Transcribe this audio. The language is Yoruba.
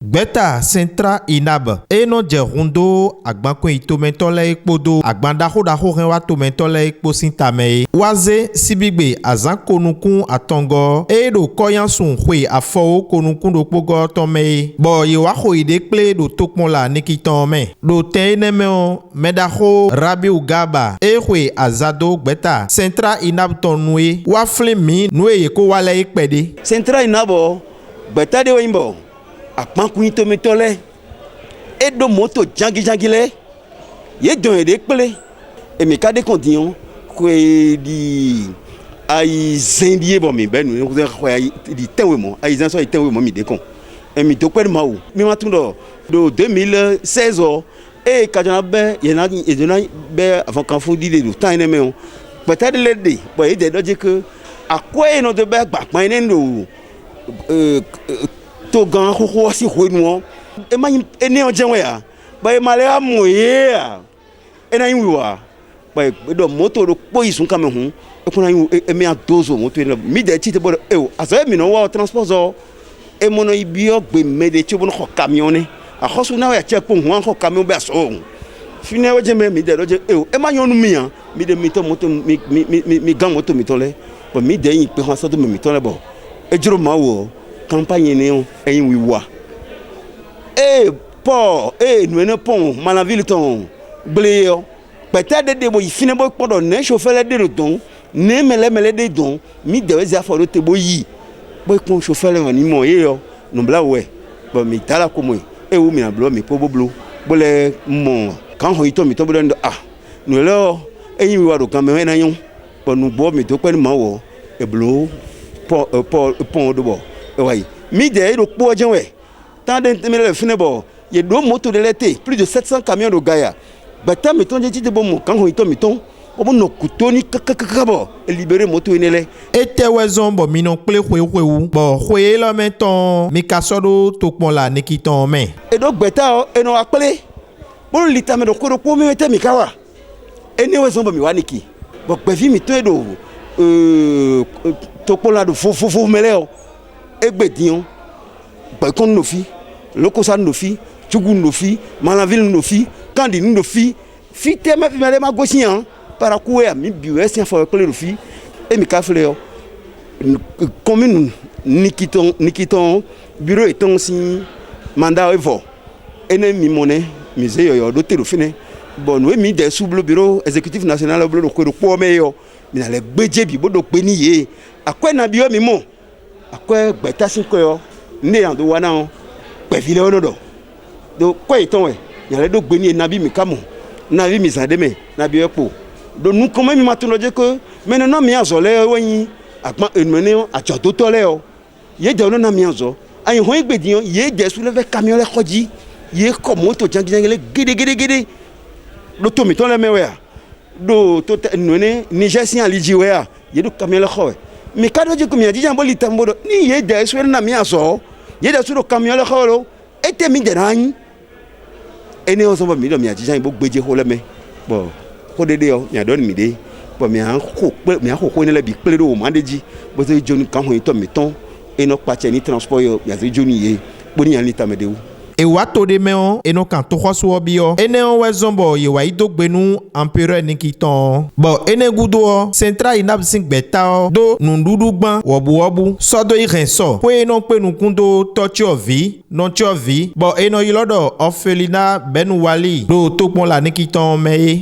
Gbeta Centra Inab eno jerundo agbankun itomentole ekpodo agbandahodaho renwa tomentole ekpo sintame waze sibigbe azan konukun atongo edo koyansun hwe afo konukun do pogo tome bo yewa hoide kple do tokmonla nikitome do teneme medaho Rabiu Gaba ehwe azado gbeta Centra Inab tonwe waflemi nwe yeko wale ekpede Centra Inabo gbeta de wimbo akpankun tometole edo moto jangi le ye don ede pele emi kade kondion ko di ay zendie bo mi benu ko di tenwe mo ay zan so tenwe mo mi de kon emi to pe ma o mi ma tun do 2016 o e kajana be ye na be avant kan fu di de tan ne me o peut-être le de bo e de do je que akwe no de be gba pan ne no to gan ho si ho nu e ma ene o jenwe ya ba e male amoye ya e na yin wiwa ba e do moto do po isun ka me hu e ko na yin e me adozo moto e mi de ti te bo e o aso mi no wa transport zo e mo no ibi o gbe me de ti bo no camion ni a hosu na ya che po hu an ho camion be so fine o je me mi de do je e o e ma yonu mi yan mi de mi to moto mi gan moto mi to le bo mi de yin pe han so do mi to le bo e juro ma wo campagne ni eyin wiwa Paul nous pont Malaville ton bléo peut-être de bo fine bo podo ne chauffeur de don ne mele de don mi de za fo te boyi bo kon chauffeur ni mo yo no bla we bo mi tala ko mo e wo mi na blo mi po blo bo le mo kan ho ito mi to bo ndo no lo eyin wiwa do kan me na yon bo nu bo mi to pe ni ma wo e blo pont do bo oui, midi do po jenwe. Tant de fine bo, ye do moto de l'été, plus de 700 camions de Gaïa. Bata meton je ti bo mo kan ho ito meton, bo no kutoni kakakabo, e libérer moto enele. Ete wezon bo minon ple hwe bo hwe la meton mi kasodo tokmonla nikiton men. E do beta e no akple. Bo lita me do ko po mi mete mi kawa. Ene wezon bo mi waniki. Bo gbevi mi to e do tokmonla do fo mele Egbedion, Bakon Nofi, Lokosan Nofi, Tchougou Nofi, Malaville Nofi, Kandi Nofi, Fite ma gauchien, Paracoua, mi bues, un fort clé Nofi, et mi cafleo. Commune Nikiton, bureau et ton si mandat evo. Ennemi monnaie, musée, doté de fine. Bon, oui, mi des sous le bureau exécutif national, le pour meilleur. Mais les budgets, bibo, do pénier. À quoi n'a bio mi mon? Akwe gbeta sin ko yo ne yan do wana o pe vile ono do ko iton we yan le do gbe ni nabi mi kamo nabi mi zande me nabi epo do nu ko mi matun loje ko me no mi azo le woyin apon enmene ajo to to le o ye de no na mi azo ayin ho igbediyan ye je su le fe camion le koji ye ko moto jangi le gede do to mi ton le me we do to enmene Niger sin aliji we ye do camion le ko mi kado je kumia di jambo litambodo ni ye de so na mi aso ye de so do camion le kholo ete mi de ran ene o so bo mi do mi aji jan bo gbeje ho le me bo ko dede o mi adon mi de bo mi an ko ni le bi pele do ma deji bo se joni kan ho ito mi ton eno pache ni transport yo ya se joni ye bo ni an litamede o e wato de meon eno kan to khoso bio ene on wezombo ye wa idogbenu empereur nikiton bo ene gudo Centra Inab sing beta do nundudu gban wobu sodo irenso po eno pe nukundo tochiovi non chiovi bo eno yilodo Orphelina Benwali do tokmonla nikiton meye